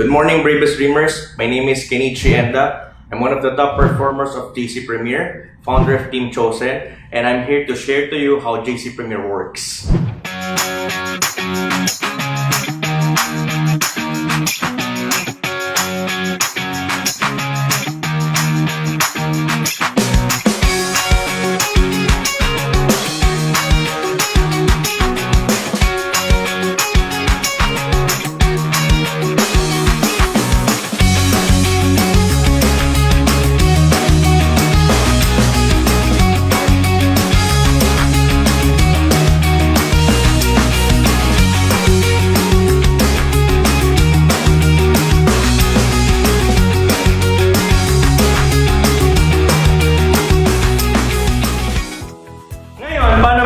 Good morning, bravest dreamers. My name is Enda. I'm one of the top performers of JC Premier, founder of Team Chosen, and I'm here to share to you how JC Premier works.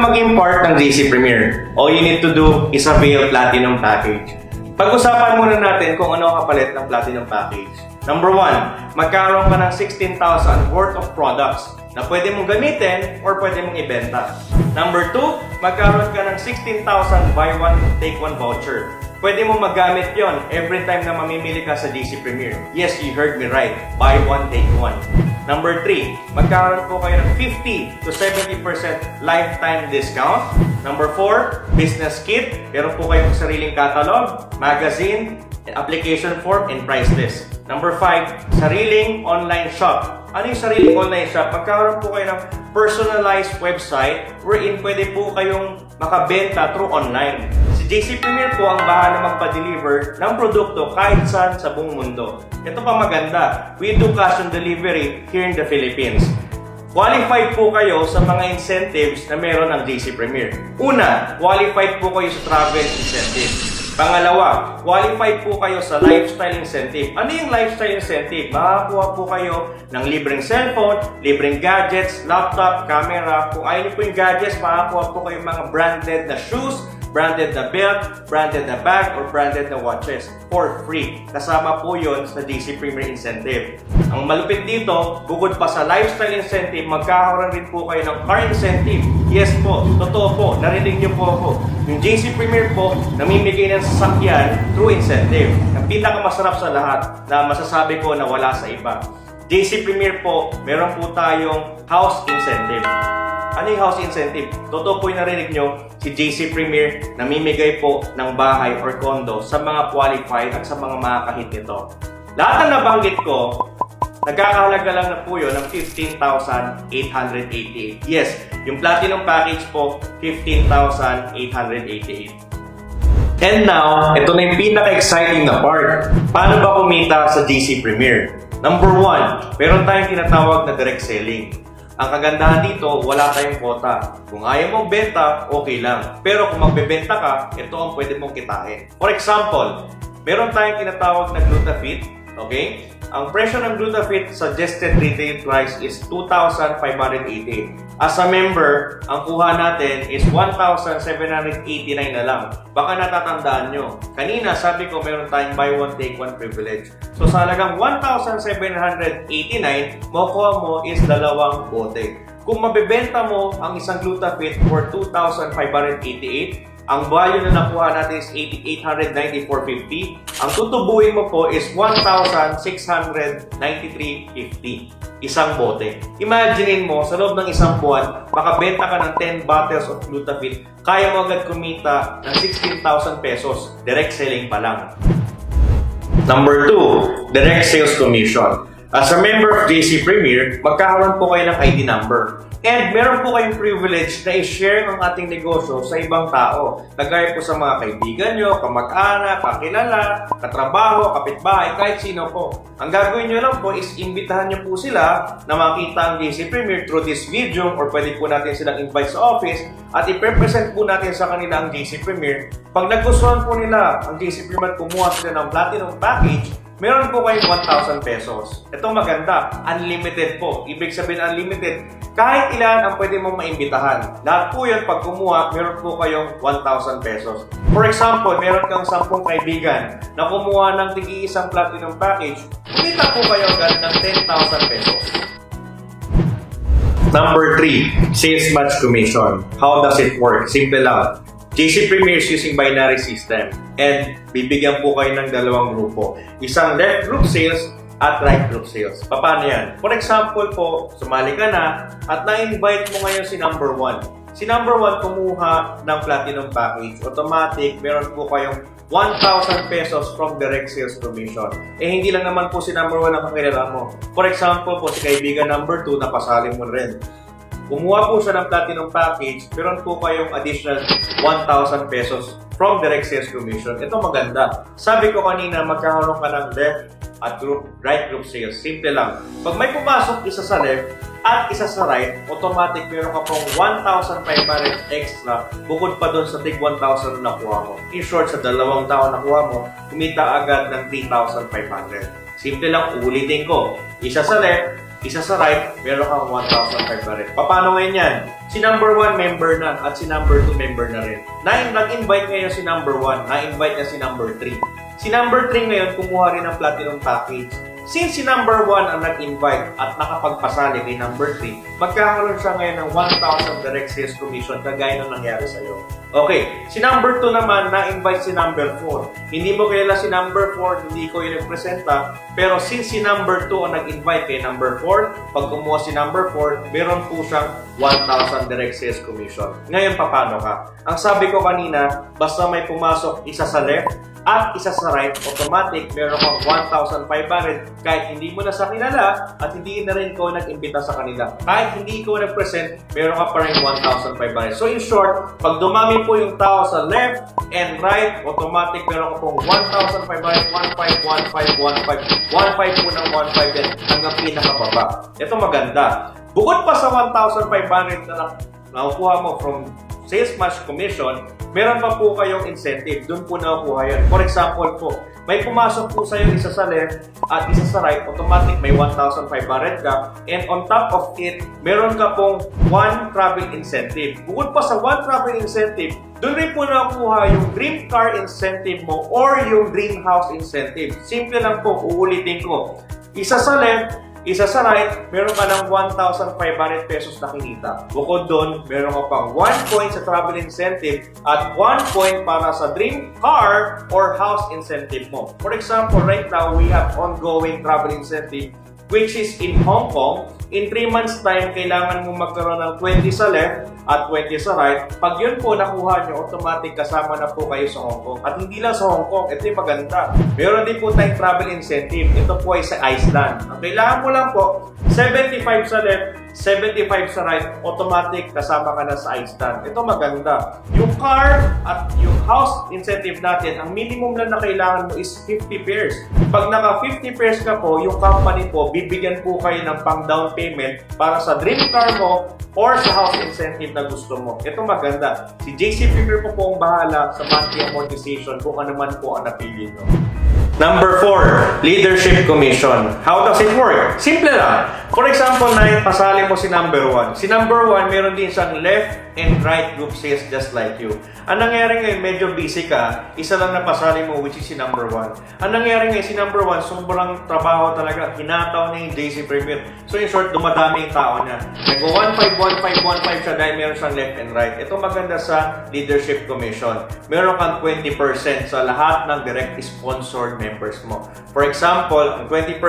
Maging part ng JC Premier, all you need to do is avail Platinum Package. Pag-usapan muna natin kung ano ang kapalit ng Platinum Package. Number 1, magkaroon ka ng 16,000 worth of products na pwede mong gamitin or pwede mong ibenta. Number 2, magkaroon ka ng 16,000 buy one take one voucher. Pwede mo magamit yon every time na mamimili ka sa JC Premier. Yes, you heard me right. Buy one, take one. Number 3, magkaroon po kayo ng 50 to 70% lifetime discount. Number 4, business kit. Meron po kayong sariling catalog, magazine, application form, and price list. Number 5, sariling online shop. Ano yung sariling online shop? Magkaroon po kayo ng personalized website wherein pwede po kayong makabenta through online. Si JC Premier po ang bahala magpa-deliver ng produkto kahit saan sa buong mundo. Ito pa maganda, we do cash on delivery here in the Philippines. Qualified po kayo sa mga incentives na meron ng JC Premier. Una, qualified po kayo sa travel incentive. Pangalawa, qualified po kayo sa lifestyle incentive. Ano yung lifestyle incentive? Makakuha po kayo ng libreng cellphone, libreng gadgets, laptop, camera. Kung ayaw niyo po yung gadgets, makakuha po kayo mga branded na shoes, branded na belt, branded na bag, or branded na watches for free. Kasama po yon sa JC Premier Incentive. Ang malupit dito, bukod pa sa lifestyle incentive, magkakaroon rin po kayo ng car incentive. Yes po, totoo po, narinig niyo po ako. Yung JC Premier po, namimigay ng sasakyan through incentive. Ang pinakamasarap sa lahat na masasabi ko na wala sa iba. JC Premier po, meron po tayong house incentive. Ano yung house incentive? Totoo po yung narinig nyo, si JC Premier namimigay po ng bahay or condo sa mga qualified at sa mga makakahit nito. Lahat ng nabanggit ko, nagkakahalaga lang na po yun ng 15,888. Yes, yung Platinum Package po, 15,888. And now, ito na yung pinaka-exciting na part. Paano ba kumita sa JC Premier? Number 1, meron tayong tinatawag na direct selling. Ang kagandahan dito, wala tayong quota. Kung ayaw mong benta, okay lang. Pero kung magbebenta ka, ito ang pwede mong kitain. For example, meron tayong tinatawag na Glutafit. Okay? Ang presyo ng Glutafit suggested retail price is 2,580. As a member, ang kuha natin is 1,789 na lang. Baka natatandaan nyo. Kanina, sabi ko meron tayong buy one, take one privilege. So sa halagang 1,789, makukuha mo is 2 bote. Kung mabebenta mo ang isang Glutafit for 2,588, ang value na nakuha natin is 894.50. Ang tutubuin mo po is 1,693.50. Isang bote. Imaginein mo, sa loob ng isang buwan, makabenta ka ng 10 bottles of Glutafit, kaya mo agad kumita ng 16,000 pesos. Direct selling pa lang. Number 2, direct sales commission. As a member of JC Premier, magkakaroon po kayo ng ID number. And meron po kayong privilege na i-share ang ating negosyo sa ibang tao. Kagaya po sa mga kaibigan nyo, kamag-anak, kakilala, katrabaho, kapitbahay, kahit sino po. Ang gagawin nyo lang po is imbitahan nyo po sila na makita ang JC Premier through this video, or pwede po natin silang invite sa office at i-represent po natin sa kanila ang JC Premier. Pag nagustuhan po nila ang JC Premier, kumuha sila ng Platinum Package, meron po kayong 1,000 pesos. Ito maganda, unlimited po. Ibig sabihin unlimited, kahit ilan ang pwede mong maimbitahan. Lahat po yan, pag kumuha, meron po kayong 1,000 pesos. For example, meron kang 10 kaibigan na kumuha ng tig-iisang Platinum Package, kumita po kayo agad ng 10,000 pesos. Number 3, sales match commission. How does it work? Simple lang. JC Premier is using binary system and bibigyan po kayo ng dalawang grupo. Isang left group sales at right group sales. Paano yan? For example po, sumali ka na at na-invite mo ngayon si number 1. Si number 1 kumuha ng platinum package. Automatic, meron po kayong 1,000 pesos from direct sales commission. Hindi lang naman po si number 1 ang kakilala mo. For example po, si kaibigan number 2, napasali mo rin. Kumuha po siya ng platinum package, meron po kayong additional 1,000 pesos from direct sales commission. Ito maganda. Sabi ko kanina, magkakaroon ka ng left at right group sales. Simple lang. Pag may pumasok isa sa left at isa sa right, automatic meron ka pong 1,500 extra bukod pa doon sa tig 1,000 na nakuha mo. In short, sa dalawang tao nakuha mo, kumita agad ng 3,500. Simple lang, ulitin ko. Isa sa left, isa sa right, meron kang 1,500. Paano ngayon yan? Si number 1 member na at si number 2 member na rin. Nag-invite ngayon si number 1, na-invite na si number 3. Si number 3 ngayon kumuha rin ng platinum package. Since si number 1 ang nag-invite at nakapagpasali kay number 3, magkakaroon siya ngayon ng 1,000 direct sales commission kagaya ng nangyari sa'yo. Okay, si number 2 naman, na-invite si number 4. Hindi mo kilala si number 4, hindi ko yung nagpresenta, pero since si number 2 ang nag-invite kay number 4, pag kumuha si number 4, meron po siyang 1,000 direct sales commission. Ngayon, paano ka? Ang sabi ko kanina, basta may pumasok isa sa left at isa sa right, automatic, meron kang 1,500 kahit hindi mo na sa kilala at hindi na rin ko nag-imbita sa kanila. Kahit hindi ko nag-present, meron ka pa rin 1,500. So in short, pag dumami po yung tao sa left and right, automatic meron ka pong 1,500, 1,500, 1,500, 1,500, 1,500 po ng 1,500 yan hanggang pinakababa. Ito maganda. Bukod pa sa 1,500 na nakukuha mo from sales match commission, meron pa po kayong incentive. Doon po nakukuha yan. For example po, may pumasok po sa'yo isa sa left at isa sa right, automatic may 1,500 ka. And on top of it, meron ka pong 1 travel incentive. Bukod pa sa 1 travel incentive, doon rin po nakukuha yung dream car incentive mo or yung dream house incentive. Simple lang po, uulitin ko. Isa sa left, isa sa right, meron ka ng 1,500 pesos na kinita. Bukod doon, meron ka pang 1 point sa travel incentive at 1 point para sa dream car or house incentive mo. For example, right now, we have ongoing travel incentive which is in Hong Kong. In 3 months time, kailangan mo magkaroon ng 20 sa left at 20 sa right. Pag yun po nakuha nyo, automatic kasama na po kayo sa Hong Kong. At hindi lang sa Hong Kong, ito yung maganda. Meron din po tayong travel incentive. Ito po ay sa Iceland. Ang kailangan mo lang po, 75 sa left, 75 sa right, automatic kasama ka na sa Iceland. Ito maganda. Yung car at yung house incentive natin, ang minimum lang na kailangan mo is 50 pairs. Pag naka 50 pairs ka po, yung company po, bibigyan po kayo ng pang down payment para sa dream car mo or sa house incentive na gusto mo. Ito maganda. Si JC Premier po ang bahala sa monthly amortization kung ano man po ang napili nyo. Number 4, leadership commission. How does it work? Simple lang. For example, pasali mo si number 1. Si number 1, meron din siyang left and right group sales just like you. Ang nangyari ngayon, medyo busy ka, isa lang na pasali mo which is si number 1. Ang nangyari ngayon, si number 1, sobrang trabaho talaga. Hinataw niya yung JC Premier. So in short, dumadami yung tao niya. Nag-15, 15 siya dahil meron siyang left and right. Ito maganda sa leadership commission. Meron kang 20% sa lahat ng direct sponsored members mo. For example, ang 20%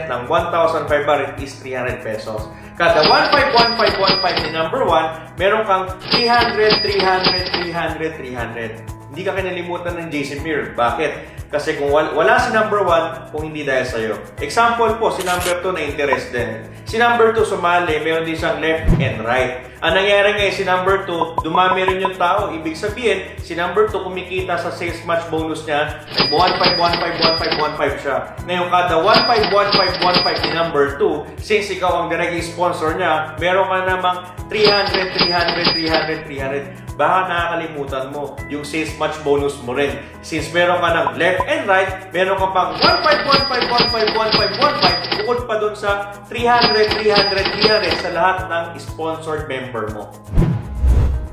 ng 1,500 is 300 pesos. Kada 1,515 ni number 1, meron kang 300, 300, 300, 300. Hindi ka kinalimutan ng JC Premier. Bakit? Kasi kung wala si number 1, kung hindi dahil sa'yo. Example po, si number 2 na interest din. Si number 2 sumali, meron din siyang left and right. Ang nangyari ngayon, si number 2, dumami rin yung tao. Ibig sabihin, si number 2 kumikita sa sales match bonus niya, nag-15, 15, 15, 15 siya. Ngayon, kada 15, 15, 15 ni number 2, since ikaw ang direct sponsor niya, meron ka namang 300, 300, 300, 300. Baka nakakalimutan mo yung sales match bonus mo rin. Since meron ka ng left and right, meron ka pang 15, 15, 15, 15, 15, bukod pa dun sa 300, 300, 300 sa lahat ng sponsored member mo.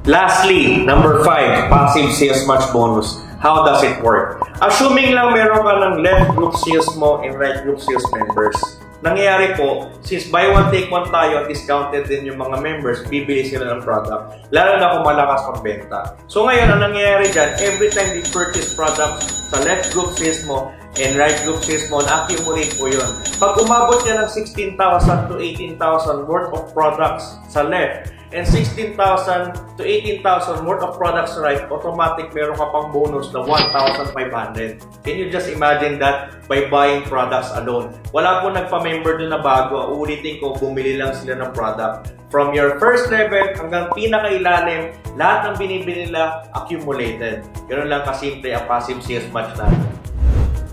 Lastly, number 5, passive sales match bonus. How does it work? Assuming lang meron ka ng left group sales mo and right group sales members. nangyayari po, since buy one take one tayo, discounted din yung mga members, bibili sila ng product. Lalo na kung malakas magbenta. So ngayon, ang nangyayari dyan, every time you purchase products sa left group sales mo and right group sales mo, na-accumulate po yun. Pag umabot yan ng 16,000 to 18,000 worth of products sa left, and 16,000 to 18,000 worth of products right, automatic meron ka pang bonus na 1,500. Can you just imagine that by buying products alone? Wala po nagpa-member doon na bago. Uulitin ko, bumili lang sila ng product. From your first level hanggang pinakailalim, lahat ng binibili nila accumulated. Ganun lang kasimple ang passive sales match natin.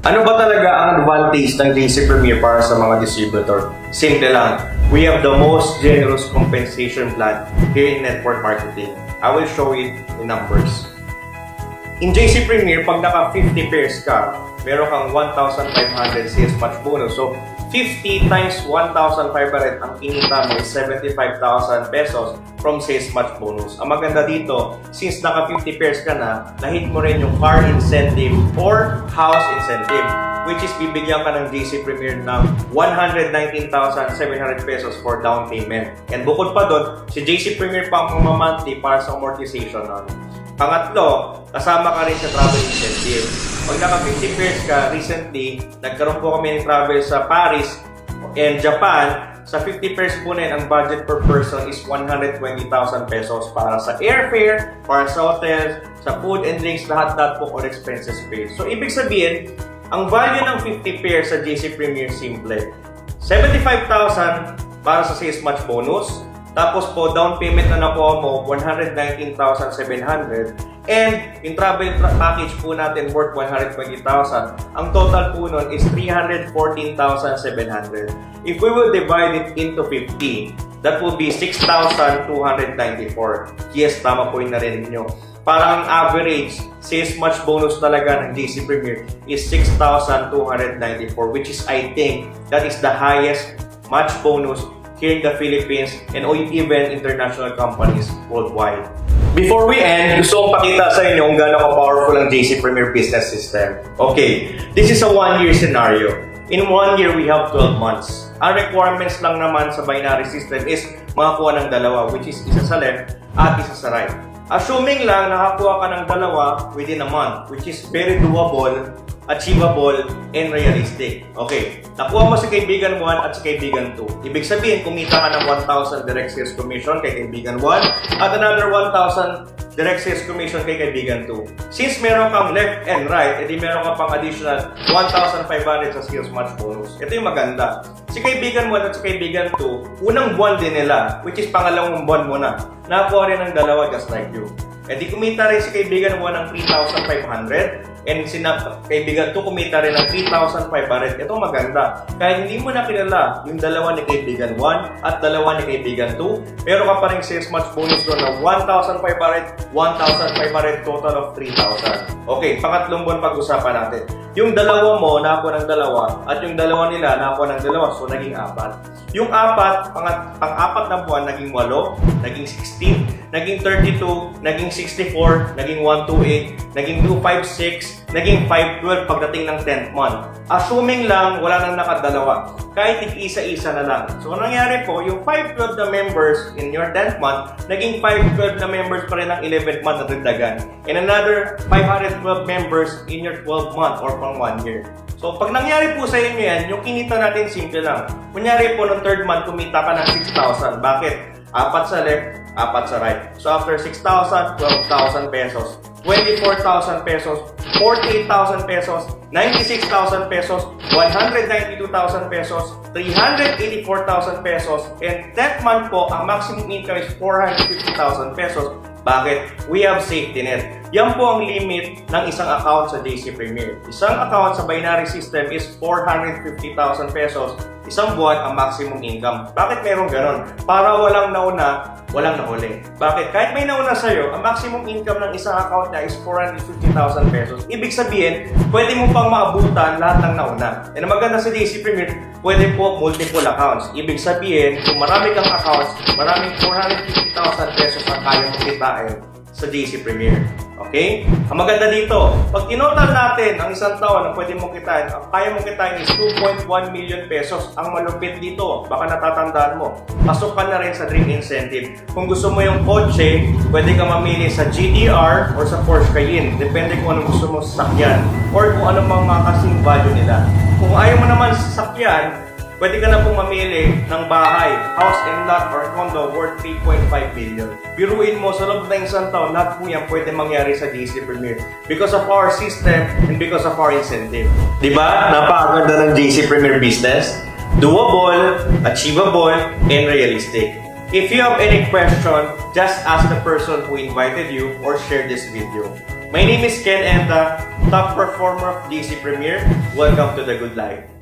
Ano ba talaga ang advantage ng JC Premier para sa mga distributor? Simple lang. We have the most generous compensation plan here in network marketing. I will show it in numbers. In JC Premier, pag naka 50 pairs ka, meron kang 1,500 sales match bonus. So, 50 times 1,500 ang kinita mo is 75,000 pesos from sales match bonus. Ang maganda dito, since naka 50 pairs ka na, nahit mo rin yung car incentive or house incentive, which is bibigyan ka ng JC Premier ng 119,700 pesos for down payment. And bukod pa doon, si JC Premier pa ang monthly para sa amortization nun. Pangatlo, kasama ka rin sa travel incentive. Pag naka 50 pairs ka, recently, nagkaroon po kami ng travel sa Paris and Japan. Sa 50 pairs po na yun, ang budget per person is 120,000 pesos para sa airfare, para sa hotels, sa food and drinks, lahat po all expenses paid. So, ibig sabihin, ang value ng 50 pairs sa JC Premier simple. 75,000 para sa sales match bonus. Tapos po, down payment na nakuha mo, 119,700. And yung travel package po natin worth 120,000. Ang total po nun is 314,700. If we will divide it into 50, that will be 6,294. Yes, tama po yung narinig nyo. Parang ang average sales match bonus talaga ng JC Premier is 6,294, which is, I think, that is the highest match bonus here in the Philippines and even international companies worldwide. Before we end, gusto kong pakita sa inyo kung gaano ka-powerful ang JC Premier business system. Okay, this is a 1-year scenario. In 1 year, we have 12 months. Ang requirements lang naman sa binary system is makakuha ng dalawa, which is isa sa left at isa sa right. Assuming lang nakakuha ka ng dalawa within a month, which is very doable, achievable, and realistic. Okay, nakuha mo si kaibigan 1 at si kaibigan 2. Ibig sabihin, kumita ka ng 1,000 direct sales commission kay kaibigan 1 at another 1,000 direct sales commission kay kaibigan 2. Since meron kang left and right, edi meron ka pang additional 1,500 sa sales match bonus. Ito yung maganda. Si kaibigan 1 at si kaibigan 2, unang buwan din nila, which is pangalawang buwan mo na, nakakuha rin ng dalawa just like you. Edi kumita rin si kaibigan 1 ng 3,500 and si kaibigan 2 kumita rin ng 3,500. Ito maganda. Kaya hindi mo na kilala yung dalawa ni kaibigan 1 at dalawa ni kaibigan 2, meron ka pa rin sales match bonus doon ng 1,500, 1,500, total of 3,000. Okay, pangatlong buwan pag-usapan natin. Yung dalawa mo, nakakuha ng dalawa, at yung dalawa nila, nakakuha ng dalawa, so naging 4. Yung 4, pang-apat na buwan, naging 8, naging 16, naging 32, naging 64, naging 128, naging 256, naging 512 pagdating ng 10th month. Assuming lang, wala nang nakadalawa. Kahit isa-isa na lang. So, ang nangyari po, yung 512 na members in your 10th month, naging 512 na members pa rin ng 11th month na dagdagan. And another 512 members in your 12th month or pang 1 year. So, pag nangyari po sa inyo yan, yung kinita natin simple lang. Kunyari po, ng 3rd month, kumita ka ng 6,000. Bakit? 4 sa left, 4 sa right. So, after 6,000, 12,000 pesos. 24,000 pesos, 48,000 pesos, 96,000 pesos, 192,000 pesos, 384,000 pesos, and that month po, ang maximum income is 450,000 pesos. Bakit? We have safety net. Yan po ang limit ng isang account sa JC Premier. Isang account sa binary system is 450,000 pesos. Isang buwan ang maximum income. Bakit meron ganon? Para walang nauna, walang nahuli. Bakit? Kahit may nauna sa'yo, ang maximum income ng isang account niya is 450,000 pesos. Ibig sabihin, pwede mo pang maabutan lahat ng nauna. And ang maganda sa JC Premier, pwede po multiple accounts. Ibig sabihin, kung marami kang accounts, maraming 450,000 pesos ang kaya mo kitain sa JC Premier. Okay? Ang maganda dito, pag tinotal natin ang isang taon na pwede mong kitain, ang kaya mong kitain is 2.1 million pesos. Ang malupit dito, baka natatandaan mo, pasok ka na rin sa dream incentive. Kung gusto mo yung kotse, pwede ka mamili sa GTR or sa Porsche Cayenne. Depende kung ano gusto mo sa sakyan or kung ano mga kasing value nila. Kung ayaw mo naman sa sakyan, pwede ka na pong mamili ng bahay, house and lot or condo worth 3.5 million. Biruin mo, sa loob ng isang taon, lahat po yan pwede mangyari sa JC Premier because of our system and because of our incentive. Diba? Napakaganda ng JC Premier business. Doable, achievable, and realistic. If you have any question, just ask the person who invited you or share this video. My name is Enda, top performer of JC Premier. Welcome to the good life.